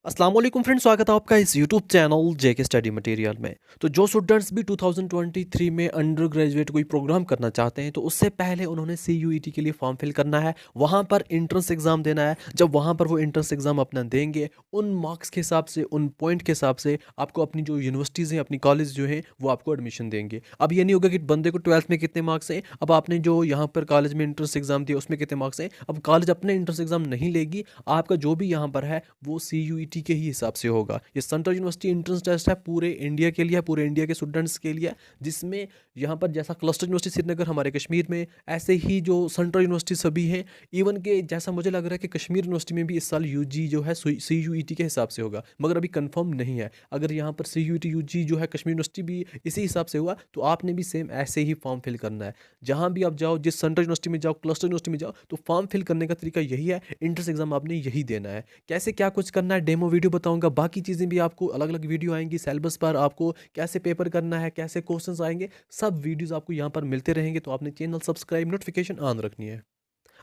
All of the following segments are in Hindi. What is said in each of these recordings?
अस्सलाम वालेकुम फ्रेंड्स, स्वागत है आपका इस यूट्यूब चैनल जेके स्टडी मटेरियल में। तो जो स्टूडेंट्स भी 2023 में अंडर ग्रेजुएट कोई प्रोग्राम करना चाहते हैं तो उससे पहले उन्होंने सीयूईटी के लिए फॉर्म फिल करना है, वहाँ पर एंट्रेंस एग्ज़ाम देना है। जब वहाँ पर वो एंट्रेंस एग्ज़ाम अपना देंगे, उन मार्क्स के हिसाब से, उन पॉइंट के हिसाब से आपको अपनी जो यूनिवर्सिटीज़ हैं, अपनी कॉलेज जो हैं, वो आपको एडमिशन देंगे। अब ये नहीं होगा कि बंदे को 12th में कितने मार्क्स हैं, अब आपने जो यहाँ पर कॉलेज में एंट्रेंस एग्ज़ाम दिया उसमें कितने मार्क्स हैं, अब कॉलेज अपने एंट्रेंस एग्ज़ाम नहीं लेगी, आपका जो भी यहाँ पर है वो सीयूईटी के ही हिसाब से होगा। ये सेंट्रल यूनिवर्सिटी एंट्रेंस टेस्ट है, पूरे इंडिया के लिए, पूरे इंडिया के स्टूडेंट्स के लिए, जिसमें यहाँ पर जैसा क्लस्टर यूनिवर्सिटी श्रीनगर हमारे कश्मीर में, ऐसे ही जो सेंट्रल यूनिवर्सिटी सभी हैं। इवन के जैसा मुझे लग रहा है कि कश्मीर यूनिवर्सिटी में भी इस साल यूजी जो है सीयूईटी के हिसाब से होगा, मगर अभी कंफर्म नहीं है। अगर यहाँ पर सीयूईटी यूजी जो है कश्मीर यूनिवर्सिटी भी इसी हिसाब से हुआ तो आपने भी सेम ऐसे ही फॉर्म फिल करना है। जहाँ भी आप जाओ, जिस सेंट्रल यूनिवर्सिटी में जाओ, क्लस्टर यूनिवर्सिटी में जाओ, तो फॉर्म फिल करने का तरीका यही है, एंट्रेंस एग्जाम आपने यही देना है। कैसे क्या कुछ करना है डेमो वीडियो बताऊंगा, बाकी चीज़ें भी आपको अलग अलग वीडियो आएंगी, सिलेबस पर आपको कैसे पेपर करना है, कैसे क्वेश्चंस आएंगे, सब वीडियोस आपको यहाँ पर मिलते रहेंगे। तो आपने चैनल सब्सक्राइब, नोटिफिकेशन ऑन रखनी है।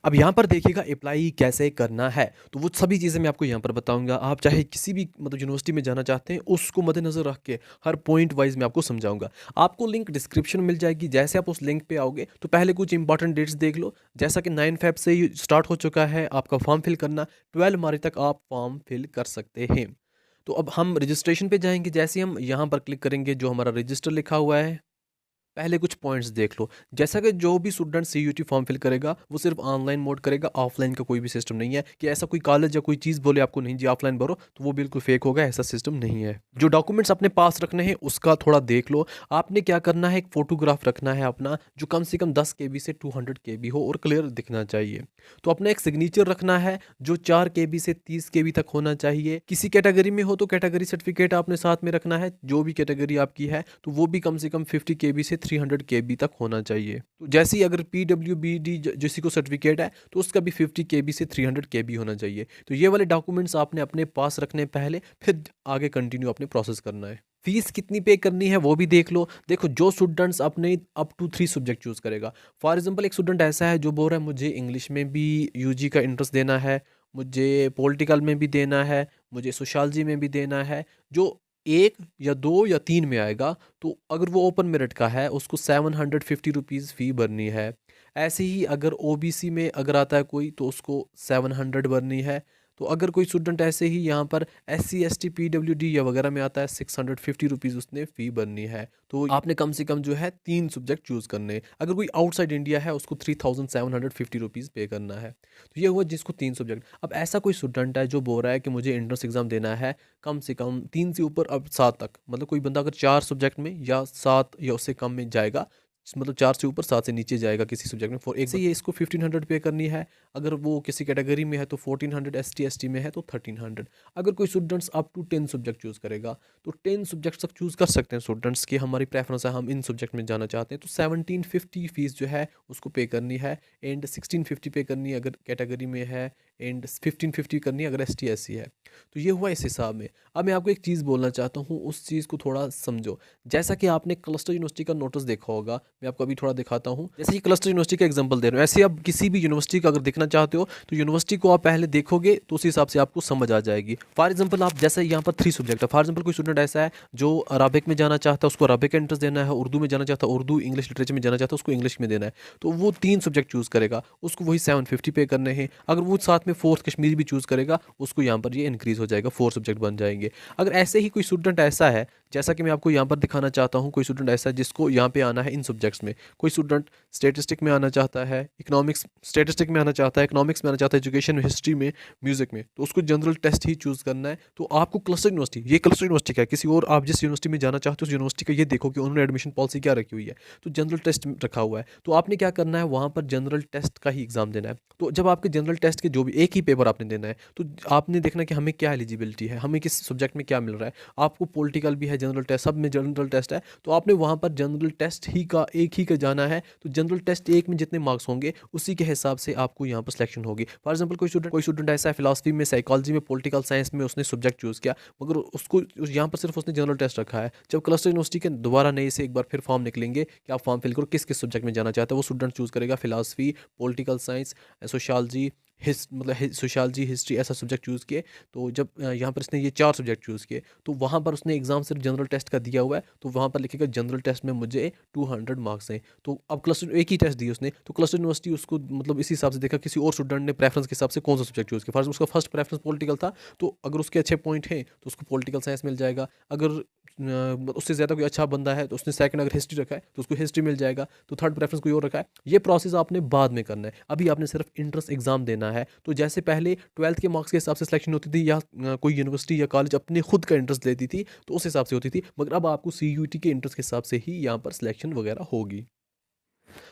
अब यहाँ पर देखिएगा अप्लाई कैसे करना है, तो वो सभी चीज़ें मैं आपको यहाँ पर बताऊंगा। आप चाहे किसी भी मतलब यूनिवर्सिटी में जाना चाहते हैं, उसको मद्देनज़र रख के हर पॉइंट वाइज मैं आपको समझाऊंगा। आपको लिंक डिस्क्रिप्शन में मिल जाएगी। जैसे आप उस लिंक पे आओगे तो पहले कुछ इंपॉर्टेंट डेट्स देख लो। जैसा कि 9 फेब से ही स्टार्ट हो चुका है आपका फॉर्म फिल करना, 12 मार्च तक आप फॉर्म फिल कर सकते हैं। तो अब हम रजिस्ट्रेशन पे जाएंगे। जैसे हम यहाँ पर क्लिक करेंगे, जो हमारा रजिस्टर लिखा हुआ है, पहले कुछ पॉइंट्स देख लो। जैसा कि जो भी स्टूडेंट सीयूटी फॉर्म फिल करेगा वो सिर्फ ऑनलाइन मोड करेगा, ऑफलाइन का कोई भी सिस्टम नहीं है। कि ऐसा कोई कॉलेज या कोई चीज़ बोले आपको नहीं जी ऑफलाइन भरो, तो वो बिल्कुल फेक होगा, ऐसा सिस्टम नहीं है। जो डॉक्यूमेंट्स अपने पास रखने हैं उसका थोड़ा देख लो। आपने क्या करना है, एक फोटोग्राफ रखना है अपना, जो कम से कम 10 KB से 200 KB हो और क्लियर दिखना चाहिए। तो अपना एक सिग्नेचर रखना है जो 4 KB से 30 KB तक होना चाहिए। किसी कैटेगरी में हो तो कैटेगरी सर्टिफिकेट आपने साथ में रखना है, जो भी कैटेगरी आपकी है, तो वो भी कम से कम 50 KB से 300 KB तक होना चाहिए। तो जैसे ही अगर PWBD जिसी को सर्टिफिकेट है तो उसका भी 50 KB से 300 KB होना चाहिए। तो ये वाले डॉक्यूमेंट्स आपने अपने पास रखने पहले, फिर आगे कंटिन्यू अपने प्रोसेस करना है। फीस कितनी पे करनी है वो भी देख लो। देखो, जो स्टूडेंट्स अपने अप टू 3 सब्जेक्ट चूज़ करेगा, फॉर एग्जांपल एक स्टूडेंट ऐसा है जो बोल रहा है मुझे इंग्लिश में भी यूजी का इंटरेस्ट देना है, मुझे पॉलिटिकल में भी देना है, मुझे सोशलॉजी में भी देना है, जो 1 या 2 या 3 में आएगा, तो अगर वो ओपन मेरिट का है उसको 750 रुपीज़ फ़ी भरनी है। ऐसे ही अगर ओबीसी में अगर आता है कोई तो उसको 700 भरनी है। तो अगर कोई स्टूडेंट ऐसे ही यहाँ पर SC ST PWD या वगैरह में आता है, 650 रुपीज़ उसने फ़ी भरनी है। तो आपने कम से कम जो है 3 सब्जेक्ट चूज़ करने। अगर कोई आउटसाइड इंडिया है उसको 3750 रुपीज़ पे करना है। तो ये हुआ जिसको 3 सब्जेक्ट। अब ऐसा कोई स्टूडेंट है जो बोल रहा है कि मुझे एंट्रेंस एग्ज़ाम देना है कम से कम 3 से ऊपर, अब 7 तक, मतलब कोई बंदा अगर 4 सब्जेक्ट में या 7 या उससे कम में जाएगा, मतलब 4 से ऊपर 7 से नीचे जाएगा किसी सब्जेक्ट में, फॉर एक से ये इसको 1500 पे करनी है। अगर वो किसी कैटेगरी में है तो 1400, ST ST में है तो 1300। अगर कोई students up to 10 subject choose करेगा तो 10 सब्जेक्ट तक चूज़ कर सकते हैं स्टूडेंट्स की, हमारी प्रेफरेंस है, हम इन सब्जेक्ट में जाना चाहते हैं, तो 1750 फीस जो है उसको पे करनी है, एंड 1650 पे करनी है अगर कैटेगरी में है, एंड 1550 करनी है अगर ST SC है। तो ये हुआ इस हिसाब में। अब मैं आपको एक चीज़ बोलना चाहता हूँ, उस चीज़ को थोड़ा समझो। जैसा कि आपने क्लस्टर यूनिवर्सिटी का नोटिस देखा होगा, मैं आपको अभी थोड़ा दिखाता हूँ। जैसे ये क्लस्टर यूनिवर्सिटी का एग्जांपल दे रहा हूँ, ऐसे आप किसी भी यूनिवर्सिटी का अगर देखना चाहते हो तो यूनिवर्सिटी को आप पहले देखोगे तो उस हिसाब से आपको समझ आ जाएगी। फॉर एग्जांपल आप जैसे यहाँ पर 3 सब्जेक्ट है, फॉर एग्जांपल कोई स्टूडेंट ऐसा है जो अरबिक में जाना चाहता है, उसको अरबिक का इंटरेस्ट देना है, उर्दू में जाना चाहता है उर्दू, इंग्लिश लिटरेचर में जाना चाहता है उसको इंग्लिश में देना है, तो वो 3 सब्जेक्ट चूज़ करेगा, उसको वही 750 पे करने हैं। अगर वो साथ में फोर्थ कश्मीरी भी चूज़ करेगा उसको यहाँ पर ये इंक्रीज़ हो जाएगा, 4 सब्जेक्ट बन जाएंगे। अगर ऐसे ही कोई स्टूडेंट ऐसा है, जैसा कि मैं आपको यहाँ पर दिखाना चाहता हूँ, कोई स्टूडेंट ऐसा है जिसको यहाँ पे आना है इन सब्जेक्ट्स में, कोई स्टूडेंट स्टेटिस्टिक में आना चाहता है, इकोनॉमिक्स स्टेटिस्टिक में आना चाहता है, इकोनॉमिक्स में आना चाहता है, एजुकेशन में, हिस्ट्री में, म्यूजिक में, तो उसको जनरल टेस्ट ही चूज़ करना है। तो आपको क्लस्टर यूनिवर्सिटी, ये क्लस्टर यूनिवर्सिटी का है, किसी और आप जिस यूनिवर्सिटी में जाना चाहते हो उस यूनिवर्सिटी का ये देखो कि उन्होंने एडमिशन पॉलिसी क्या रखी हुई है, तो जनरल टेस्ट रखा हुआ है। तो आपने क्या करना है, वहाँ पर जनरल टेस्ट का ही एग्ज़ाम देना है। तो जब आपके जनरल टेस्ट के जो भी एक ही पेपर आपने देना है, तो आपने देखना कि हमें क्या एलिजिबिलिटी है, हमें किस सब्जेक्ट में क्या मिल रहा है। आपको पॉलिटिकल भी है, जनरल टेस्ट, सब में जनरल टेस्ट है, तो आपने वहाँ पर जनरल टेस्ट ही का एक ही का जाना है। तो जनरल टेस्ट एक में जितने मार्क्स होंगे उसी के हिसाब से आपको यहाँ पर सिलेक्शन होगी। फॉर एग्जांपल कोई स्टूडेंट ऐसा है फिलासफी में, साइकोलॉजी में, पॉलिटिकल साइंस में उसने सब्जेक्ट चूज़ किया, मगर उसको यहाँ पर सिर्फ उसने जनरल टेस्ट रखा है। जब क्लस्टर यूनिवर्सिटी के दोबारा नए से एक बार फिर फॉर्म निकलेंगे कि आप फॉर्म फिल करो किस किस सब्जेक्ट में जाना चाहते हो, वो स्टूडेंट चूज़ करेगा फिलासफी, पॉलिटिकल साइंस, सोशलॉजी, मतलब सोशियोलॉजी, हिस्ट्री ऐसा सब्जेक्ट चूज़ किए। तो जब यहाँ पर इसने ये 4 सब्जेक्ट चूज़ किए, तो वहाँ पर उसने एग्ज़ाम सिर्फ जनरल टेस्ट का दिया हुआ है, तो वहाँ पर लिखेगा जनरल टेस्ट में मुझे 200 मार्क्स हैं। तो अब क्लस्टर एक ही टेस्ट दिए उसने, तो क्लस्टर यूनिवर्सिटी उसको मतलब इसी हिसाब से देखा, किसी और स्टूडेंट ने प्रेफ़रेंस के हिसाब से कौन-सा सब्जेक्ट चूज़ किया। फर्स्ट उसका फर्स्ट प्रेफ़रेंस पॉलिटिकल था, तो अगर उसके अच्छे पॉइंट हैं, तो उसको पॉलिटिकल साइंस मिल जाएगा। अगर उससे ज़्यादा कोई अच्छा बंदा है, तो उसने सेकंड अगर हिस्ट्री रखा है, तो उसको हिस्ट्री मिल जाएगा, तो थर्ड प्रेफ़रेंस कोई और रखा है। ये प्रोसेस आपने बाद में करना है, अभी आपने सिर्फ एंट्रेंस एग्ज़ाम देना है। तो जैसे पहले 12th के मार्क्स के हिसाब से सिलेक्शन होती थी, या कोई यूनिवर्सिटी या कॉलेज अपने खुद का एंट्रेंस लेती थी, तो उस हिसाब से होती थी। मगर अब आपको सीयूईटी के एंट्रेंस के हिसाब से ही यहाँ पर सिलेक्शन वगैरह होगी।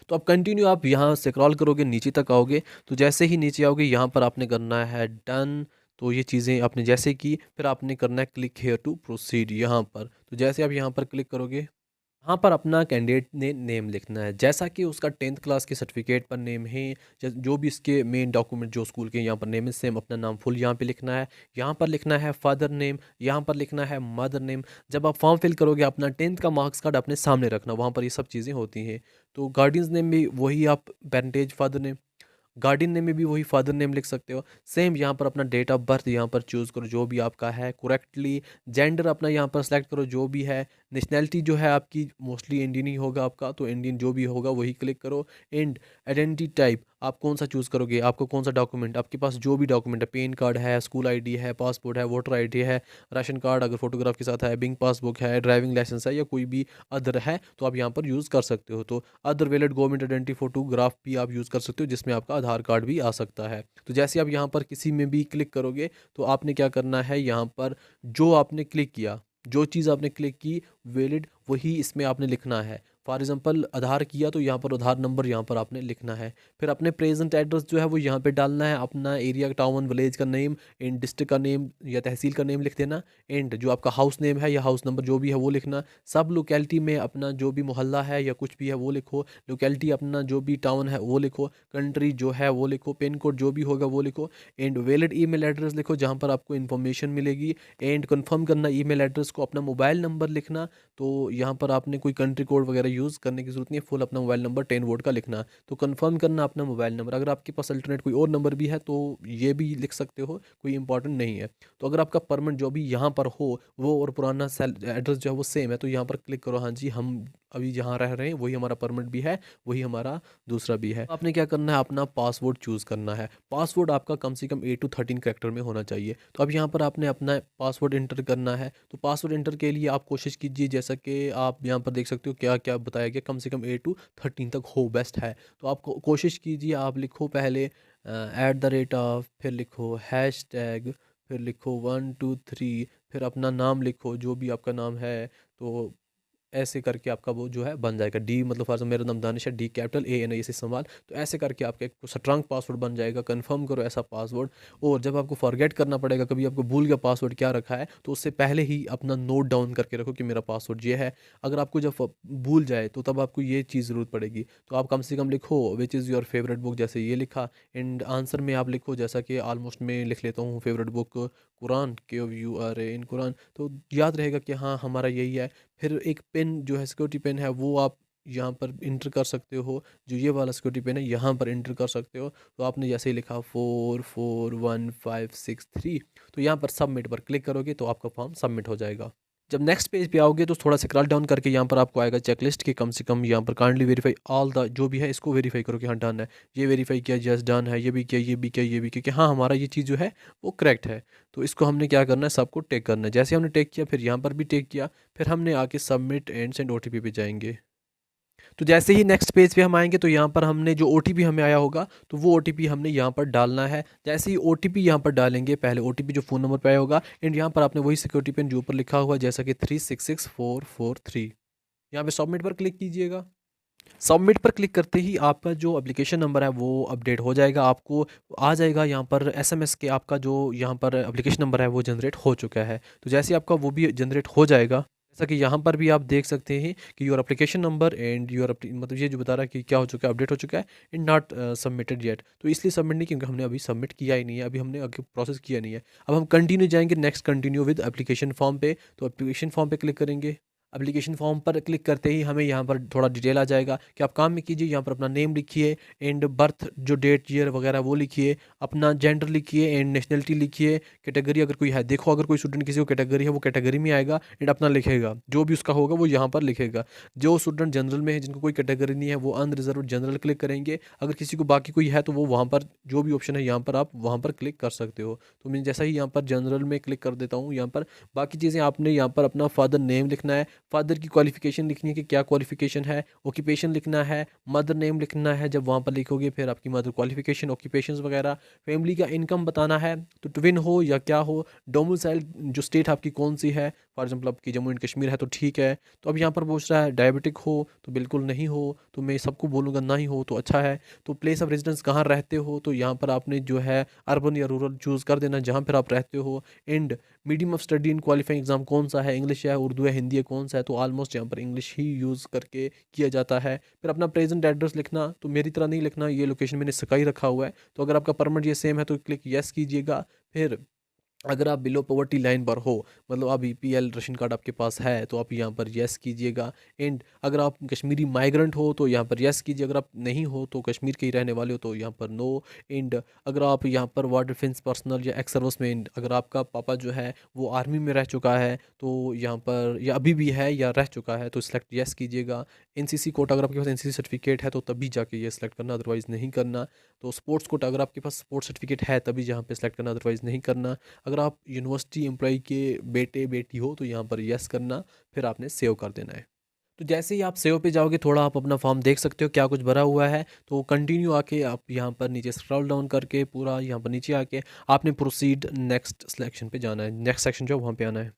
तो अब कंटिन्यू आप यहाँ स्क्रॉल करोगे, नीचे तक आओगे, तो जैसे ही नीचे आओगे यहाँ पर आपने करना है डन। तो ये चीज़ें आपने जैसे की, फिर आपने करना है क्लिक हेयर टू प्रोसीड यहाँ पर। तो जैसे आप यहाँ पर क्लिक करोगे, यहाँ पर अपना कैंडिडेट ने नेम लिखना है, जैसा कि उसका 10th क्लास के सर्टिफिकेट पर नेम है, जो भी इसके मेन डॉक्यूमेंट जो स्कूल के यहाँ पर नेम है, सेम अपना नाम फुल यहाँ पे लिखना है। यहाँ पर लिखना है फादर नेम, यहाँ पर लिखना है मदर नेम। जब आप फॉर्म फिल करोगे, अपना 10th का मार्क्स कार्ड अपने सामने रखना, वहाँ पर ये सब चीज़ें होती हैं। तो गार्डियंस नेम भी वही, आप parentage father name, guardian name में भी वही फादर नेम लिख सकते हो। सेम यहाँ पर अपना डेट ऑफ बर्थ यहाँ पर चूज़ करो, जो भी आपका है करेक्टली। जेंडर अपना यहाँ पर सेलेक्ट करो, जो भी है। नेशनैलिटी जो है आपकी मोस्टली इंडियन ही होगा आपका, तो इंडियन जो भी होगा वही क्लिक करो। एंड आइडेंटिटी टाइप आप कौन सा चूज़ करोगे, आपको कौन सा डॉक्यूमेंट, आपके पास जो भी डॉक्यूमेंट है, पैन कार्ड है, स्कूल आईडी है, पासपोर्ट है, वोटर आईडी है, राशन कार्ड अगर फोटोग्राफ के साथ है, बैंक पासबुक है, ड्राइविंग लाइसेंस है, या कोई भी अदर है, तो आप यहाँ पर यूज़ कर सकते हो। तो other valid government identity photograph भी आप यूज़ कर सकते हो, जिसमें आपका आधार कार्ड भी आ सकता है। तो जैसे आप यहाँ पर किसी में भी क्लिक करोगे, तो आपने क्या करना है, यहाँ पर जो आपने क्लिक किया, जो चीज़ आपने क्लिक की वैलिड, वही इसमें आपने लिखना है। फॉर एग्जांपल आधार किया, तो यहाँ पर आधार नंबर यहाँ पर आपने लिखना है। फिर अपने प्रेजेंट एड्रेस जो है वो यहाँ पे डालना है, अपना एरिया, टाउन, विलेज का नेम, एंड डिस्ट्रिक्ट का नेम या तहसील का नेम लिख देना। एंड जो आपका हाउस नेम है या हाउस नंबर जो भी है वो लिखना। सब लोकेलिटी में अपना जो भी मोहल्ला है या कुछ भी है वो लिखो। लोकेलिटी अपना जो भी टाउन है वो लिखो। कंट्री जो है वो लिखो। पिन कोड जो भी होगा वो लिखो। एंड वैलिड ईमेल एड्रेस लिखो, जहाँ पर आपको इन्फॉर्मेशन मिलेगी। एंड कंफर्म करना ईमेल एड्रेस को, अपना मोबाइल नंबर लिखना। तो यहाँ पर आपने कोई कंट्री कोड वगैरह यूज़ करने की ज़रूरत नहीं है, फुल अपना मोबाइल नंबर 10 वोट का लिखना। तो कंफर्म करना अपना मोबाइल नंबर। अगर आपके पास अल्टरनेट कोई और नंबर भी है तो ये भी लिख सकते हो, कोई इंपॉर्टेंट नहीं है। तो अगर आपका परमानेंट जो भी यहाँ पर हो वो और पुराना सेल एड्रेस जो है वो सेम है, तो यहाँ पर क्लिक करो, हाँ जी हम अभी जहाँ रह रहे हैं वही हमारा परमानेंट भी है, वही हमारा दूसरा भी है। आपने क्या करना है, अपना पासवर्ड चूज़ करना है। पासवर्ड आपका कम से कम 8 to 13 कैरेक्टर में होना चाहिए। तो अब यहाँ पर आपने अपना पासवर्ड इंटर करना है। तो पासवर्ड इंटर के लिए आप कोशिश कीजिए, जैसा कि आप यहाँ पर देख सकते हो क्या क्या बताया गया, कम से कम 8 to 13 तक हो, बेस्ट है। तो आप कोशिश कीजिए, आप लिखो पहले @ फिर लिखो हैशटैग, फिर लिखो 1 2 3, फिर अपना नाम लिखो जो भी आपका नाम है। तो ऐसे करके आपका वो जो है बन जाएगा। डी मतलब फॉर मेरा नाम दानिश है, डी कैपिटल ANIS इस्तेमाल। तो ऐसे करके आपका एक स्ट्रांग पासवर्ड बन जाएगा। कंफर्म करो ऐसा पासवर्ड। और जब आपको फॉरगेट करना पड़ेगा, कभी आपको भूल गया पासवर्ड क्या रखा है, तो उससे पहले ही अपना नोट डाउन करके रखो कि मेरा पासवर्ड ये है। अगर आपको जब भूल जाए तो तब आपको ये चीज़ ज़रूरत पड़ेगी। तो आप कम से कम लिखो which is your favourite book, जैसे ये लिखा। एंड आंसर में आप लिखो, जैसा कि ऑलमोस्ट मैं लिख लेता हूँ फेवरेट बुक कुरान, KURAN इन कुरान। तो याद रहेगा कि हाँ हमारा यही है। फिर एक पेन जो है सिक्योरिटी पेन है, वो आप यहाँ पर इंटर कर सकते हो। जो ये वाला सिक्योरिटी पेन है यहाँ पर इंटर कर सकते हो। तो आपने जैसे ही लिखा 441563, तो यहाँ पर सबमिट पर क्लिक करोगे तो आपका फॉर्म सबमिट हो जाएगा। जब नेक्स्ट पेज पे आओगे तो थोड़ा स्क्रॉल डाउन करके यहाँ पर आपको आएगा चेकलिस्ट के, कम से कम यहाँ पर काइंडली वेरीफाई ऑल द, जो भी है इसको वेरीफाई करो कि हाँ डन है। ये वेरीफाई किया, जस्ट डन है, ये भी किया, ये भी किया, ये भी किया कि हाँ हमारा ये चीज़ जो है वो करेक्ट है। तो इसको हमने क्या करना है, सबको टेक करना है। जैसे हमने टेक किया, फिर यहाँ पर भी टेक किया, फिर हमने आके सबमिट एंड सेंड OTP पे जाएंगे। तो जैसे ही नेक्स्ट पेज पे हम आएंगे तो यहाँ पर हमने जो OTP हमें आया होगा, तो वो OTP हमने यहाँ पर डालना है। जैसे ही OTP यहाँ पर डालेंगे, पहले OTP जो फ़ोन नंबर पे आया होगा, एंड यहाँ पर आपने वही सिक्योरिटी पिन जो ऊपर लिखा हुआ है, जैसा कि 366443, यहाँ पे सबमिट पर क्लिक कीजिएगा। सबमिट पर क्लिक करते ही आपका जो एप्लीकेशन नंबर है वो अपडेट हो जाएगा। आपको आ जाएगा यहाँ पर SMS के, आपका जो यहाँ पर एप्लीकेशन नंबर है वो जनरेट हो चुका है। तो जैसे आपका वो भी जनरेट हो जाएगा, जैसा कि यहाँ पर भी आप देख सकते हैं कि your application number and your मतलब ये जो बता रहा है कि क्या हो चुका है, अपडेट हो चुका है, एंड नॉट सबमिटेड येट। तो इसलिए सबमिट नहीं, क्योंकि हमने अभी सबमिट किया ही नहीं है, अभी हमने आगे प्रोसेस किया नहीं है। अब हम कंटिन्यू जाएंगे, next continue with application form पे। तो एप्लीकेशन फॉर्म पे क्लिक करेंगे। एप्लीकेशन फॉर्म पर क्लिक करते ही हमें यहाँ पर थोड़ा डिटेल आ जाएगा कि आप काम में कीजिए। यहाँ पर अपना नेम लिखिए एंड बर्थ जो डेट ईयर वगैरह वो लिखिए, अपना जेंडर लिखिए एंड नेशनलिटी लिखिए, कैटेगरी अगर कोई है। देखो अगर कोई स्टूडेंट किसी को कैटेगरी है वो कैटेगरी में आएगा एंड अपना लिखेगा, जो भी उसका होगा वो यहाँ पर लिखेगा। जो स्टूडेंट जनरल में है जिनको कोई कैटेगरी नहीं है वो अनरिजर्व जनरल क्लिक करेंगे। अगर किसी को बाकी कोई है तो वो वहाँ पर जो भी ऑप्शन है यहाँ पर आप वहाँ पर क्लिक कर सकते हो। तो मैं जैसा ही यहाँ पर जनरल में क्लिक कर देता हूँ, यहाँ पर बाकी चीज़ें आपने यहाँ पर अपना फादर नेम लिखना है, फादर की क्वालिफिकेशन लिखनी है कि क्या क्वालिफिकेशन है, ऑक्यूपेशन लिखना है, मदर नेम लिखना है। जब वहाँ पर लिखोगे फिर आपकी मदर क्वालिफिकेशन, ऑक्यूपेशंस वगैरह, फैमिली का इनकम बताना है तो ट्विन हो या क्या हो, डोमिसाइल जो स्टेट आपकी कौन सी है, फॉर एग्जांपल आपकी जम्मू एंड कश्मीर है तो ठीक है। तो अब यहाँ पर पूछ रहा है डायबिटिक हो तो बिल्कुल नहीं हो, तो मैं सबको बोलूँगा ना ही हो तो अच्छा है। तो प्लेस ऑफ रेजिडेंस कहाँ रहते हो, तो यहाँ पर आपने जो है अर्बन या रूरल चूज़ कर देना जहाँ पर आप रहते हो। And medium of study in qualifying exam कौन सा है, इंग्लिश है, उर्दू है, हिंदी है, कौन सा है, तो ऑलमोस्ट यहाँ पर इंग्लिश ही यूज़ करके किया जाता है। फिर अपना प्रेजेंट एड्रेस लिखना, तो मेरी तरह नहीं लिखना, ये लोकेशन मैंने स्काई रखा हुआ है। तो अगर आपका परमिट ये सेम है तो क्लिक यस कीजिएगा। फिर अगर आप बिलो पॉवर्टी लाइन पर हो, मतलब आप बीपीएल राशन कार्ड आपके पास है तो आप यहाँ पर यस कीजिएगा। एंड अगर आप कश्मीरी माइग्रेंट हो तो यहाँ पर यस कीजिए, अगर आप नहीं हो तो कश्मीर के ही रहने वाले हो तो यहाँ पर नो। एंड अगर आप यहाँ पर वार डिफेंस पर्सनल या एक्स सर्विस मैन, अगर आपका पापा जो है वो आर्मी में रह चुका है तो यहाँ पर, या अभी भी है या रह चुका है, तो सिलेक्ट यस कीजिएगा। एनसीसी कोटा अगर आपके पास एनसीसी सर्टिफिकेट है तो तभी जाके ये सिलेक्ट करना, अदरवाइज़ नहीं करना। तो स्पोर्ट्स कोटा अगर आपके पास स्पोर्ट्स सर्टिफिकेट है तभी यहाँ पे सिलेक्ट करना, अदरवाइज़ नहीं करना। अगर आप यूनिवर्सिटी एम्प्लॉय के बेटे बेटी हो तो यहाँ पर यस करना, फिर आपने सेव कर देना है। तो जैसे ही आप सेव पे जाओगे थोड़ा आप अपना फॉर्म देख सकते हो क्या कुछ भरा हुआ है। तो कंटिन्यू आके आप यहाँ पर नीचे स्क्रॉल डाउन करके पूरा यहाँ पर नीचे आके आपने प्रोसीड नेक्स्ट सिलेक्शन पे जाना है, नेक्स्ट सेक्शन जो है वहाँ पे आना है।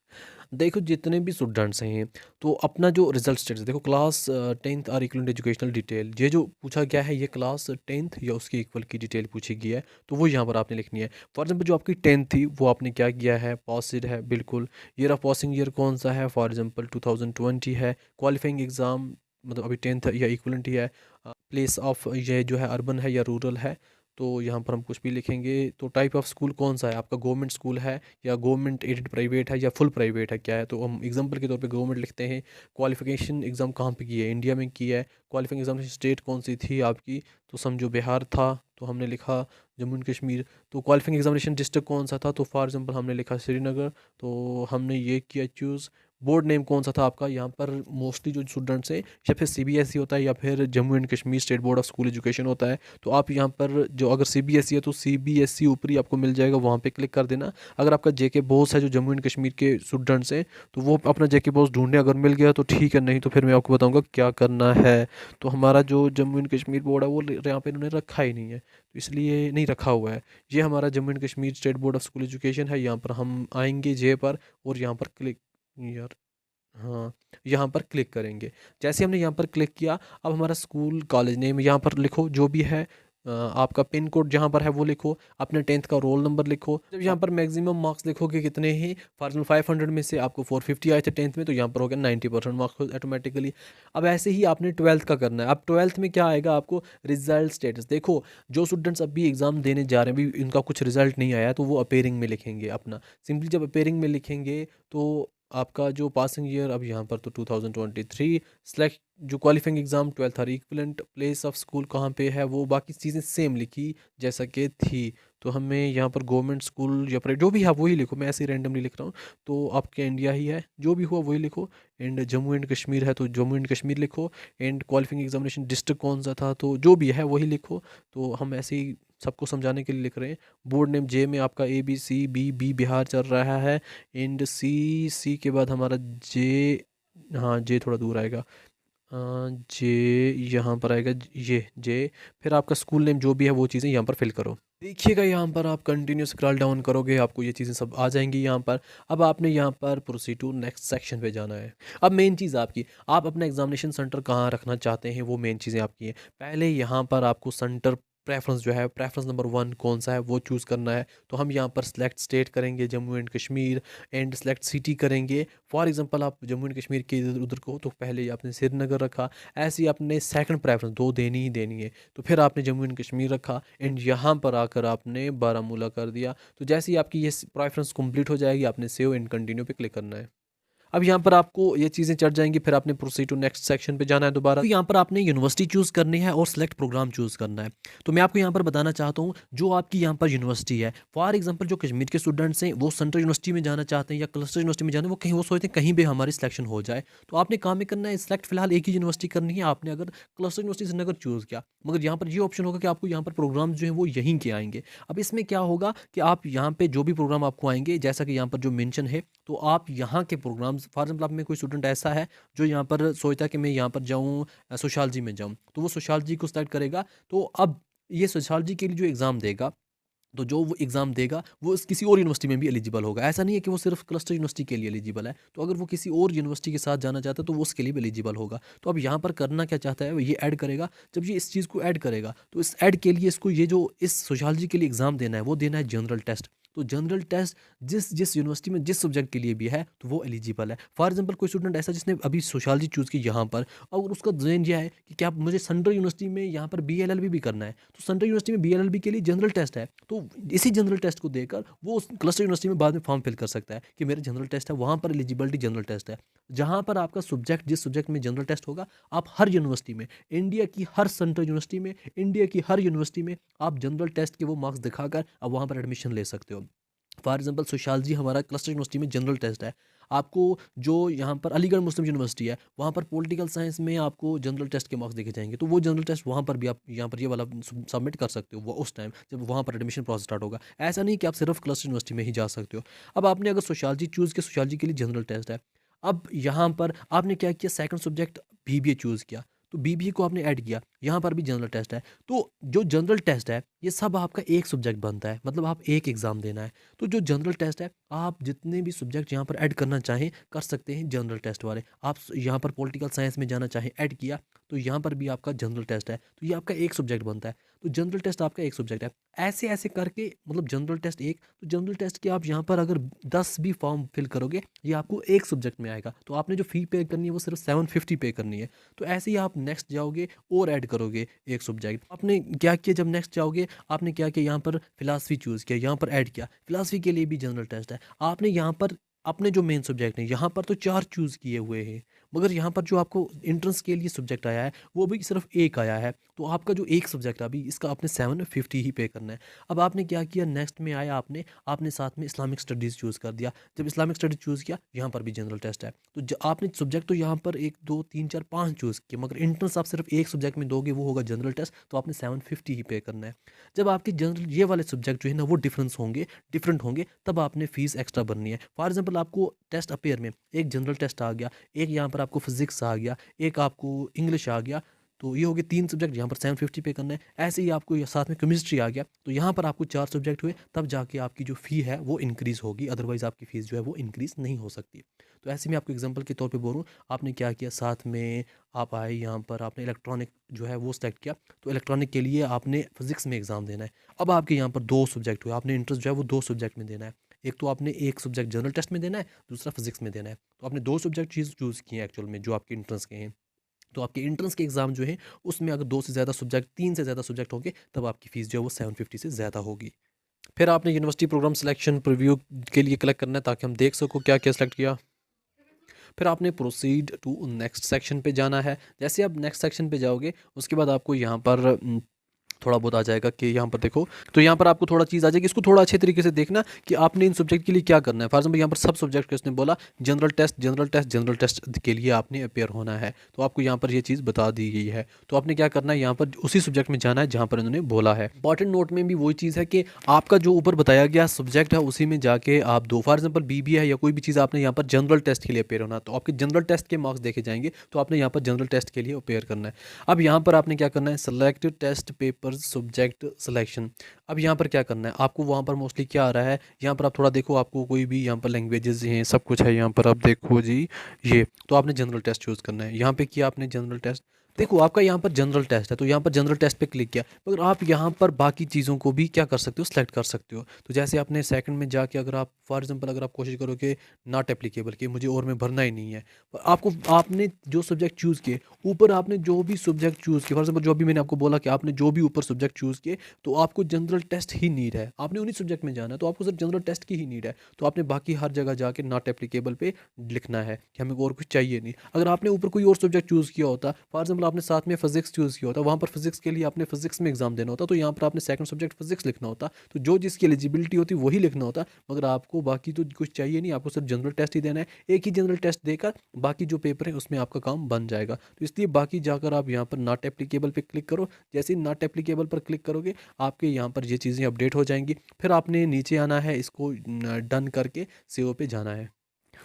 देखो जितने भी स्टूडेंट्स हैं तो अपना जो रिजल्ट स्टेटस देखो, क्लास 10th और इक्वलेंट एजुकेशनल डिटेल, ये जो पूछा गया है ये क्लास 10th या उसके इक्वल की डिटेल पूछी गई है, तो वो यहाँ पर आपने लिखनी है। फॉर एग्जांपल जो आपकी 10th थी वो आपने क्या किया है, पासिड है बिल्कुल। ईयर ऑफ पासिंग ईयर कौन सा है, फॉर एग्जांपल 2020 है। क्वालिफाइंग एग्ज़ाम मतलब अभी 10th या इक्वलेंट ही है। प्लेस ऑफ ये जो है अर्बन है या रूरल है, तो यहाँ पर हम कुछ भी लिखेंगे। तो टाइप ऑफ स्कूल कौन सा है आपका, गवर्नमेंट स्कूल है या गवर्नमेंट एडेड प्राइवेट है या फुल प्राइवेट है, क्या है। तो हम एग्जांपल के तौर पे गवर्नमेंट लिखते हैं। क्वालिफिकेशन एग्ज़ाम कहाँ पे की है, इंडिया में की है। क्वालिफाइंग एग्जामिनेशन स्टेट कौन सी थी आपकी, तो समझो बिहार था तो हमने लिखा जम्मू एंड कश्मीर। तो क्वालिफाइंग एग्जामिनेशन डिस्ट्रिक्ट कौन सा था, तो फॉर एग्जांपल हमने लिखा श्रीनगर, तो हमने ये किया चूज़। बोर्ड नेम कौन सा था आपका, यहाँ पर मोस्टली जो स्टूडेंट्स हैं या फिर सीबीएसई होता है या फिर Jammu and Kashmir state board of school education होता है। तो आप यहाँ पर जो अगर सीबीएसई है तो सीबीएसई ऊपर ही आपको मिल जाएगा, वहाँ पे क्लिक कर देना। अगर आपका जेके बोस है जो जम्मू एंड कश्मीर के स्टूडेंट्स हैं तो वो अपना जेके बोस ढूंढने, अगर मिल गया तो ठीक है, नहीं तो फिर मैं आपको बताऊँगा क्या करना है। तो हमारा जो जम्मू एंड कश्मीर बोर्ड है वो यहाँ पे इन्होंने रखा ही नहीं है, तो इसलिए नहीं रखा हुआ है। ये हमारा Jammu and Kashmir state board of school education है। यहाँ पर हम आएंगे जे पर और यहाँ पर क्लिक, यार हाँ, यहाँ पर क्लिक करेंगे। जैसे हमने यहाँ पर क्लिक किया अब हमारा स्कूल कॉलेज नेम यहाँ पर लिखो जो भी है। आपका पिन कोड जहाँ पर है वो लिखो, अपने 10th का रोल नंबर लिखो। जब यहाँ पर मैक्सिमम मार्क्स लिखोगे कितने ही, फॉर एग्जाम्पल 500 में से आपको 450 आए थे 10th में, तो यहाँ पर हो गया 90% मार्क्स ऑटोमेटिकली। अब ऐसे ही आपने 12th का करना है। अब 12th में क्या आएगा आपको, रिजल्ट स्टेटस। देखो जो स्टूडेंट्स अभी एग्ज़ाम देने जा रहे हैं, अभी इनका कुछ रिजल्ट नहीं आया तो वो अपेयरिंग में लिखेंगे अपना। सिंपली जब अपेयरिंग में लिखेंगे तो आपका जो पासिंग ईयर अब यहाँ पर तो 2023 सिलेक्ट, जो क्वालिफाइंग एग्ज़ाम 12th और इक्वलेंट, प्लेस ऑफ स्कूल कहाँ पे है, वो बाकी चीज़ें सेम लिखी जैसा कि थी। तो हमें यहाँ पर गवर्नमेंट स्कूल या प्राइवेट जो भी है वही लिखो, मैं ऐसे ही रैंडमली लिख रहा हूँ। तो आपके इंडिया ही है, जो भी हुआ वही लिखो। एंड जम्मू एंड कश्मीर है तो जम्मू एंड कश्मीर लिखो। एंड क्वालिफाइंग एग्जामिनेशन डिस्ट्रिक्ट कौन सा था, तो जो भी है वही लिखो। तो हम ऐसे ही सबको समझाने के लिए लिख रहे हैं। बोर्ड नेम जे में आपका ABCBB बिहार चल रहा है। एंड सी के बाद हमारा जे, हाँ जे थोड़ा दूर आएगा, जे यहाँ पर आएगा, ये जे। फिर आपका स्कूल नेम जो भी है वो चीज़ें यहाँ पर फिल करो। देखिएगा यहाँ पर आप कंटिन्यू स्क्रॉल डाउन करोगे आपको ये चीज़ें सब आ जाएंगी यहाँ पर। अब आपने यहाँ पर प्रोसीड टू नेक्स्ट सेक्शन पे जाना है। अब मेन चीज़ आपकी, आप अपना एग्जामिनेशन सेंटर कहाँ रखना चाहते हैं वो मेन चीज़ें आपकी हैं। पहले यहाँ पर आपको सेंटर प्रेफरेंस जो है, प्रेफरेंस नंबर 1 कौन सा है वो चूज़ करना है। तो हम यहाँ पर सेलेक्ट स्टेट करेंगे Jammu and Kashmir, and select city करेंगे। फॉर एग्जांपल आप जम्मू एंड कश्मीर के इधर उधर को, तो पहले आपने श्रीनगर रखा। ऐसे ही आपने सेकंड प्रेफरेंस 2 देनी ही देनी है, तो फिर आपने जम्मू एंड कश्मीर रखा। एंड यहाँ पर आकर आपने बारामूला कर दिया। तो जैसे ही आपकी ये प्रेफरेंस कंप्लीट हो जाएगी आपने सेव एंड कंटिन्यू पे क्लिक करना है। अब यहाँ पर आपको ये चीज़ें चढ़ जाएंगी, फिर आपने प्रोसीड टू नेक्स्ट सेक्शन पे जाना है दोबारा। तो यहाँ पर आपने यूनिवर्सिटी चूज़ करनी है और सिलेक्ट प्रोग्राम चूज़ करना है। तो मैं आपको यहाँ पर बताना चाहता हूँ, जो आपकी यहाँ पर यूनिवर्सिटी है, फॉर एग्जांपल जो कश्मीर के स्टूडेंट्स हैं वो सेंट्रल यूनिवर्सिटी में जाना चाहते हैं या क्लस्टर यूनिवर्सिटी में जाना है, वो कहीं वो सोचते हैं कहीं भी हमारी सिलेक्शन हो जाए। तो आपने काम में करना है, सिलेक्ट फिलहाल एक ही यूनिवर्सिटी करनी है। आपने अगर क्लस्टर यूनिवर्सिटी श्रीनगर चूज़ किया, मगर यहाँ पर ये ऑप्शन होगा कि आपको यहाँ पर प्रोग्राम जो है वो यहीं के आएंगे। अब इसमें क्या होगा कि आप यहाँ पे जो भी प्रोग्राम आपको आएंगे, जैसा कि यहाँ पर जो मेंशन है, तो आप यहाँ के प्रोग्राम्स, फॉर एग्जाम्पल आप में कोई स्टूडेंट ऐसा है जो यहाँ पर सोचता है कि मैं यहाँ पर जाऊँ सोशियोलॉजी में जाऊँ, तो वो सोशियोलॉजी को सिलेक्ट करेगा। तो अब ये सोशियोलॉजी के लिए जो एग्ज़ाम देगा, तो जो वो एग्ज़ाम देगा वो किसी और यूनिवर्सिटी में भी एलिजिबल होगा। ऐसा नहीं है कि वो सिर्फ क्लस्टर यूनिवर्सिटी के लिए एलिजिबल है। तो अगर वो किसी और यूनिवर्सिटी के साथ जाना चाहता है तो वो उसके लिए भी एलिजिबल होगा। तो अब यहाँ पर करना क्या चाहता है, वो ये ऐड करेगा। जब ये इस चीज़ को ऐड करेगा तो इस ऐड के लिए इसको ये जो इस सोशियोलॉजी के लिए एग्ज़ाम देना है वो देना है जनरल टेस्ट। तो जनरल टेस्ट जिस जिस यूनिवर्सिटी में जिस सब्जेक्ट के लिए भी है तो वो एलिजिबल है। फॉर एग्जाम्पल कोई स्टूडेंट ऐसा जिसने अभी सोशियोलॉजी चूज़ की यहाँ पर, और उसका जहन यह है कि क्या मुझे सेंट्रल यूनिवर्सिटी में यहाँ पर BLLB भी करना है, तो सेंट्रल यूनिवर्सिटी में BLLB के लिए जनरल टेस्ट है। तो इसी जनरल टेस्ट को देकर वो उस क्लस्टर यूनिवर्सिटी में बाद में फॉर्म फिल कर सकता है कि मेरे जनरल टेस्ट है, वहाँ पर एलिजिबिलिटी जनरल टेस्ट है। जहाँ पर आपका सब्जेक्ट जिस सब्जेक्ट में जनरल टेस्ट होगा, आप हर यूनिवर्सिटी में, इंडिया की हर सेंट्रल यूनिवर्सिटी में, इंडिया की हर यूनिवर्सिटी में आप जनरल टेस्ट के वो मार्क्स दिखाकर अब वहाँ पर एडमिशन ले सकते हो। फॉर एग्जाम्पल सोशियोलॉजी हमारा क्लस्टर यूनिवर्सिटी में जनरल टेस्ट है। आपको जो यहाँ पर अलीगढ़ मुस्लिम यूनिवर्सिटी है, वहाँ पर पॉलिटिकल साइंस में आपको जनरल टेस्ट के मार्क्स देखे जाएंगे। तो वो जनरल टेस्ट वहाँ पर भी आप यहाँ पर ये वाला सबमिट कर सकते हो वो उस टाइम जब वहाँ पर एडमिशन प्रोसेस स्टार्ट होगा। ऐसा नहीं कि आप सिर्फ क्लस्टर यूनिवर्सिटी में ही जा सकते हो। अब आपने अगर सोशियोलॉजी चूज़ किया, सोशियोलॉजी के लिए जनरल टेस्ट है। अब यहाँ पर आपने क्या किया, सेकंड सब्जेक्ट BBA चूज़ किया, तो BBA को आपने ऐड किया, यहाँ पर भी जनरल टेस्ट है। तो जो जनरल टेस्ट है ये सब आपका एक सब्जेक्ट बनता है, मतलब आप एक एग्ज़ाम देना है। तो जो जनरल टेस्ट है, आप जितने भी सब्जेक्ट यहाँ पर ऐड करना चाहें कर सकते हैं जनरल टेस्ट वाले। आप यहाँ पर पॉलिटिकल साइंस में जाना चाहें, ऐड किया, तो यहाँ पर भी आपका जनरल टेस्ट है, तो ये आपका एक सब्जेक्ट बनता है। तो जनरल टेस्ट आपका एक सब्जेक्ट है। ऐसे ऐसे करके मतलब जनरल टेस्ट एक, तो जनरल टेस्ट के आप यहाँ पर अगर 10 भी फॉर्म फिल करोगे, ये आपको एक सब्जेक्ट में आएगा। तो आपने जो फ़ी पे करनी है वो सिर्फ 750 पे करनी है। तो ऐसे ही आप नेक्स्ट जाओगे और ऐड करोगे एक सब्जेक्ट। आपने क्या किया, जब नेक्स्ट जाओगे आपने क्या किया, यहाँ पर फिलासफी चूज़ किया, यहाँ पर ऐड किया। फिलासफी के लिए भी जनरल टेस्ट है। आपने यहाँ पर अपने जो मेन सब्जेक्ट हैं यहाँ पर तो 4 चूज़ किए हुए हैं, मगर यहाँ पर जो आपको एंट्रेंस के लिए सब्जेक्ट आया है वो भी सिर्फ एक आया है। तो आपका जो एक सब्जेक्ट है अभी इसका आपने 750 ही पे करना है। अब आपने क्या किया, नेक्स्ट में आया आपने आपने साथ में इस्लामिक स्टडीज़ चूज़ कर दिया। जब इस्लामिक स्टडीज़ चूज़ किया, यहाँ पर भी जनरल टेस्ट है। तो आपने सब्जेक्ट तो यहाँ पर 1 2 3 4 5 चूज़ किए, मगर एंट्रेंस आप सिर्फ एक सब्जेक्ट में दोगे, वो होगा जनरल टेस्ट। तो आपने 750 ही पे करना है। जब आपके जनरल ये वाले सब्जेक्ट जो है ना वो डिफरेंट होंगे, तब आपने फ़ीस एक्स्ट्रा भरनी है। फॉर एग्जाम्पल आपको टेस्ट अपेयर में एक जनरल टेस्ट आ गया, एक यहाँ पर आपको फिजिक्स आ गया, एक आपको इंग्लिश आ गया, तो ये हो गए 3 सब्जेक्ट, यहाँ पर 750 पे करना है। ऐसे ही आपको साथ में केमिस्ट्री आ गया, तो यहाँ पर आपको 4 सब्जेक्ट हुए, तब जाके आपकी जो फ़ी है वो इंक्रीज़ होगी, अदरवाइज़ आपकी फ़ीस जो है वो इंक्रीज़ नहीं हो सकती। तो ऐसे में आपको एग्जांपल के तौर पे बोल रहा हूँ, आपने क्या किया, साथ में आप आए यहाँ पर आपने इलेक्ट्रॉनिक जो है वो सेलेक्ट किया। तो इलेक्ट्रॉनिक के लिए आपने फिजिक्स में एग्ज़ाम देना है। अब आपके यहाँ पर 2 सब्जेक्ट हुए, आपने इंटरेस्ट जो है वो 2 सब्जेक्ट में देना है। एक तो आपने एक सब्जेक्ट जनरल टेस्ट में देना है, दूसरा फिजिक्स में देना है। तो आपने 2 सब्जेक्ट चूज़ किए हैं एक्चुअल में जो आपके इंट्रेंस के हैं। तो आपके एंट्रेंस के एग्ज़ाम जो है उसमें अगर 2 से ज़्यादा सब्जेक्ट, 3 से ज़्यादा सब्जेक्ट होंगे, तब आपकी फ़ीस जो है वो 750 से ज़्यादा होगी। फिर आपने यूनिवर्सिटी प्रोग्राम सिलेक्शन प्रीव्यू के लिए क्लिक करना है ताकि हम देख सको क्या क्या सिलेक्ट किया। फिर आपने प्रोसीड टू नेक्स्ट सेक्शन पे जाना है। जैसे आप नेक्स्ट सेक्शन पे जाओगे उसके बाद आपको यहाँ पर थोड़ा बहुत आ जाएगा कि यहाँ पर देखो, तो यहाँ पर आपको थोड़ा चीज़ आ जाएगी। इसको थोड़ा अच्छे तरीके से देखना कि आपने इन सब्जेक्ट के लिए क्या करना है। फॉर एग्जाम्पल यहाँ पर सब सब्जेक्ट का इसने बोला जनरल टेस्ट के लिए आपने अपेयर होना है, तो आपको यहाँ पर ये चीज़ बता दी गई है। तो आपने क्या करना है, यहाँ पर उसी सब्जेक्ट में जाना है जहाँ पर इन्होंने बोला है। इंपॉर्टेंट नोट में भी वही चीज़ है कि आपका जो ऊपर बताया गया सब्जेक्ट है उसी में जाके आप दो। फॉर एग्जाम्पल BBA है या कोई भी चीज़, आपने यहाँ पर जनरल टेस्ट के लिए अपेयर होना, तो आपके जनरल टेस्ट के मार्क्स देखे जाएंगे, तो आपने यहाँ पर जनरल टेस्ट के लिए अपेयर करना है। अब यहाँ पर आपने क्या करना है, select test paper subject selection. अब यहाँ पर क्या करना है, आपको वहाँ पर मोस्टली क्या आ रहा है, यहाँ पर आप थोड़ा देखो, आपको कोई भी यहाँ पर लैंग्वेजेस हैं, सब कुछ है यहाँ पर, आप देखो जी ये, तो आपने जनरल टेस्ट चूज़ करना है। यहाँ पे किया आपने जनरल टेस्ट, देखो आपका यहाँ पर जनरल टेस्ट है, तो यहाँ पर जनरल टेस्ट पे क्लिक किया, मगर आप यहाँ पर बाकी चीज़ों को भी क्या कर सकते हो, सेलेक्ट कर सकते हो। तो जैसे आपने सेकंड में जाके अगर आप फॉर एग्जांपल अगर आप कोशिश करो कि नॉट एप्लीकेबल कि मुझे और में भरना ही नहीं है, पर आपको आपने जो सब्जेक्ट चूज़ किए, ऊपर आपने जो भी सब्जेक्ट चूज़ किए, फॉर एग्जांपल जो अभी मैंने आपको बोला कि आपने जो भी ऊपर सब्जेक्ट चूज़ किए, तो आपको जनरल टेस्ट ही नीड है, आपने उन्हीं सब्जेक्ट में जाना है, तो आपको सिर्फ जनरल टेस्ट की ही नीड है। तो आपने बाकी हर जगह जाके नॉट एप्लीकेबल पे लिखना है कि हमें और कुछ चाहिए नहीं। अगर आपने ऊपर कोई और सब्जेक्ट चूज़ किया होता, फॉर एग्जाम्पल आपने साथ में फिजिक्स चूज़ किया होता, वहाँ पर फिजिक्स के लिए आपने फिजिक्स में एग्जाम देना होता, तो यहाँ पर आपने सेकंड सब्जेक्ट फिजिक्स लिखना होता, तो जो जिसकी एलिजिबिलिटी होती वही लिखना होता। मगर आपको बाकी तो कुछ चाहिए नहीं, आपको सिर्फ जनरल टेस्ट ही देना है। एक ही जनरल टेस्ट देकर बाकी जो पेपर है उसमें आपका काम बन जाएगा। तो इसलिए बाकी जाकर आप यहाँ पर नॉट एप्लीकेबल पे क्लिक करो। जैसे ही नॉट एप्लीकेबल पर क्लिक करोगे, आपके यहाँ पर ये चीज़ें अपडेट हो जाएंगी। फिर आपने नीचे आना है, इसको डन करके सेव पे जाना है।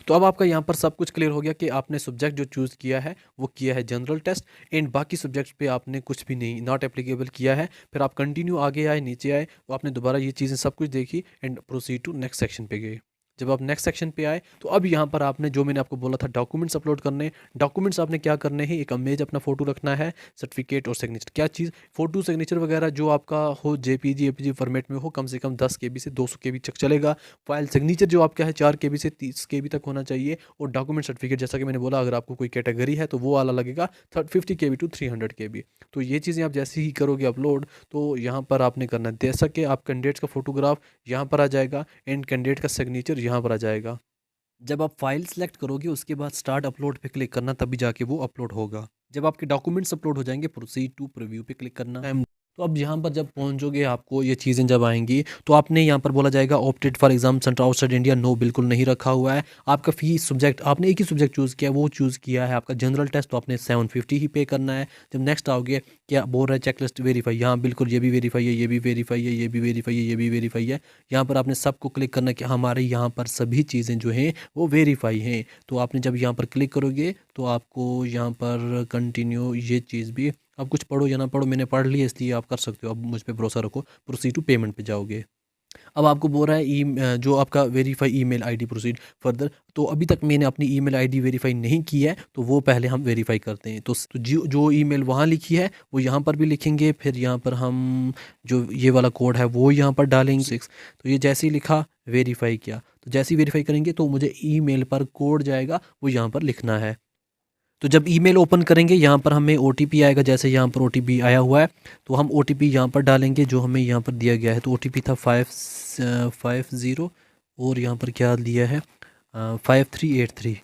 तो अब आपका यहाँ पर सब कुछ क्लियर हो गया कि आपने सब्जेक्ट जो चूज़ किया है वो किया है जनरल टेस्ट, एंड बाकी सब्जेक्ट्स पे आपने कुछ भी नहीं नॉट एप्लीकेबल किया है। फिर आप कंटिन्यू आगे आए, नीचे आए, तो आपने दोबारा ये चीज़ें सब कुछ देखी and proceed to next section पे गए। जब आप नेक्स्ट सेक्शन पे आए, तो अब यहाँ पर आपने जो मैंने आपको बोला था डॉक्यूमेंट्स अपलोड करने, डॉक्यूमेंट्स आपने क्या करने हैं, एक इमेज अपना फ़ोटो रखना है, सर्टिफिकेट और सिग्नेचर। क्या चीज़, फ़ोटो सिग्नेचर वगैरह जो आपका हो जेपीजी एपीजी फॉर्मेट में हो, कम से कम 10 केबी से 200 केबी तक चलेगा। फाइल सिग्नेचर जो आपका है 4 केबी से 30 केबी तक होना चाहिए। और डॉक्यूमेंट सर्टिफिकेट जैसा कि मैंने बोला, अगर आपको कोई कैटेगरी है तो वो वाला लगेगा 50 केबी टू 300 केबी। तो ये चीज़ें आप जैसे ही करोगे अपलोड, तो यहाँ पर आपने करना है, जैसा कि आप कैंडिडेट्स का फोटोग्राफ यहाँ पर आ जाएगा एंड कैंडिडेट का सिग्नेचर यहाँ पर आ जाएगा। जब आप फाइल सेलेक्ट करोगे उसके बाद स्टार्ट अपलोड पे क्लिक करना, तभी जाके वो अपलोड होगा। जब आपके डॉक्यूमेंट्स अपलोड हो जाएंगे, प्रोसीड टू प्रीव्यू पे क्लिक करना। तो अब यहाँ पर जब पहुँचोगे, आपको ये चीज़ें जब आएंगी, तो आपने यहाँ पर बोला जाएगा opted for exam centre outside India, no बिल्कुल नहीं रखा हुआ है। आपका फीस सब्जेक्ट आपने एक ही सब्जेक्ट चूज़ किया, वो चूज़ किया है आपका जनरल टेस्ट, तो आपने 750 ही पे करना है। जब नेक्स्ट आओगे, क्या बोल रहा है चेकलिस्ट वेरीफाई, यहाँ बिल्कुल ये भी वेरीफाई है, ये भी वेरीफाई है, ये भी वेरीफाई है, ये भी वेरीफाई है। यहाँ पर आपने सबको क्लिक करना कि हमारे यहाँ पर सभी चीज़ें जो हैं वो वेरीफाई हैं। तो आपने जब यहाँ पर क्लिक करोगे, तो आपको यहाँ पर कंटिन्यू ये चीज़ भी, आप कुछ पढ़ो या ना पढ़ो, मैंने पढ़ लिया इसलिए आप कर सकते हो। अब मुझ पे भरोसा रखो, प्रोसीड टू पेमेंट पे जाओगे। अब आपको बोल रहा है जो आपका verify email ID proceed further. तो अभी तक मैंने अपनी ईमेल आईडी वेरीफाई नहीं की है, तो वो पहले हम वेरीफाई करते हैं। तो जो ईमेल वहाँ लिखी है वो यहाँ पर भी लिखेंगे। फिर यहाँ पर हम जो ये वाला कोड है वो यहाँ पर डालेंगे 6। तो ये जैसे ही लिखा, वेरीफाई किया, तो जैसे ही वेरीफाई करेंगे तो मुझे ईमेल पर कोड जाएगा, वो यहाँ पर लिखना है। तो जब ईमेल ओपन करेंगे, यहाँ पर हमें ओटीपी आएगा, जैसे यहाँ पर ओटीपी आया हुआ है, तो हम ओटीपी यहाँ पर डालेंगे जो हमें यहाँ पर दिया गया है। तो ओटीपी था 550, और यहाँ पर क्या दिया है 5383,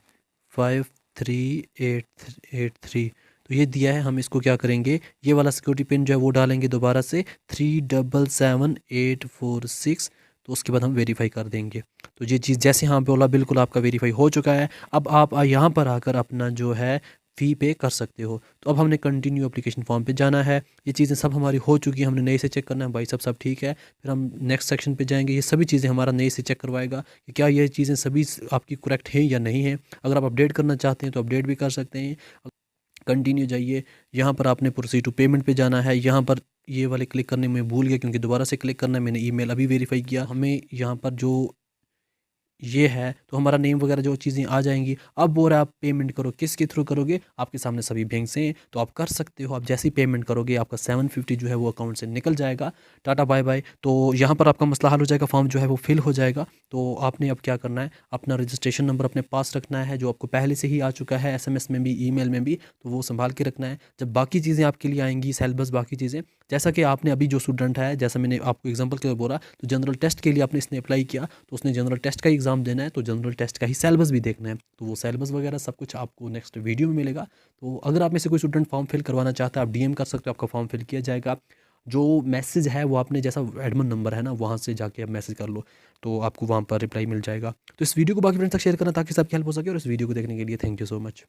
5383। तो ये दिया है, हम इसको क्या करेंगे, ये वाला सिक्योरिटी पिन जो है वो डालेंगे दोबारा से 377846। तो उसके बाद हम वेरीफाई कर देंगे। तो ये चीज़ जैसे यहाँ पे बोला, बिल्कुल आपका वेरीफाई हो चुका है। अब आप यहाँ पर आकर अपना जो है फ़ी पे कर सकते हो। तो अब हमने कंटिन्यू एप्लीकेशन फॉर्म पे जाना है। ये चीज़ें सब हमारी हो चुकी है, हमने नए से चेक करना है भाई सब ठीक है। फिर हम नेक्स्ट सेक्शन पे जाएंगे, ये सभी चीज़ें हमारा नए से चेक करवाएगा कि क्या ये चीज़ें सभी आपकी करेक्ट हैं या नहीं है। अगर आप अपडेट करना चाहते हैं तो अपडेट भी कर सकते हैं। कंटिन्यू जाइए, यहाँ पर आपने प्रोसीड टू पेमेंट पे जाना है। यहाँ पर ये वाले क्लिक करने में भूल गया, क्योंकि दोबारा से क्लिक करना है, मैंने ईमेल अभी वेरीफाई किया। हमें यहाँ पर जो ये है, तो हमारा नेम वगैरह जो चीज़ें आ जाएंगी। अब बोल रहा है आप पेमेंट करो, किसके थ्रू करोगे, आपके सामने सभी बैंक से हैं, तो आप कर सकते हो। आप जैसे ही पेमेंट करोगे, आपका 750 जो है वो अकाउंट से निकल जाएगा। टाटा बाय बाय। तो यहाँ पर आपका मसला हल हो जाएगा, फॉर्म जो है वो फिल हो जाएगा। तो आपने अब क्या करना है, अपना रजिस्ट्रेशन नंबर अपने पास रखना है, जो आपको पहले से ही आ चुका है SMS में भी, ईमेल में भी, तो वो संभाल के रखना है। जब बाकी चीज़ें आपके लिए आएंगी, सिलेबस बाकी चीज़ें, जैसा कि आपने अभी जो स्टूडेंट है, जैसा मैंने आपको एग्जांपल के लिए बोला, तो जनरल टेस्ट के लिए आपने इसने अप्लाई किया, तो उसने जनरल टेस्ट का एग्ज़ाम देना है, तो जनरल टेस्ट का ही सिलेबस भी देखना है। तो वो सिलेबस वगैरह सब कुछ आपको नेक्स्ट वीडियो में मिलेगा। तो अगर आप में से कोई स्टूडेंट फॉर्म फिल करवाना चाहता है, आप DM कर सकते हो, आपका फॉर्म फिल किया जाएगा। जो मैसेज है वो आपने, जैसा एडमिन नंबर है ना, वहाँ से जाके आप मैसेज कर लो, तो आपको वहाँ पर रिप्लाई मिल जाएगा। तो इस वीडियो को बाकी फ्रेंड्स तक शेयर करना, ताकि सबकी हेल्प हो सके। और इस वीडियो को देखने के लिए थैंक यू सो मच।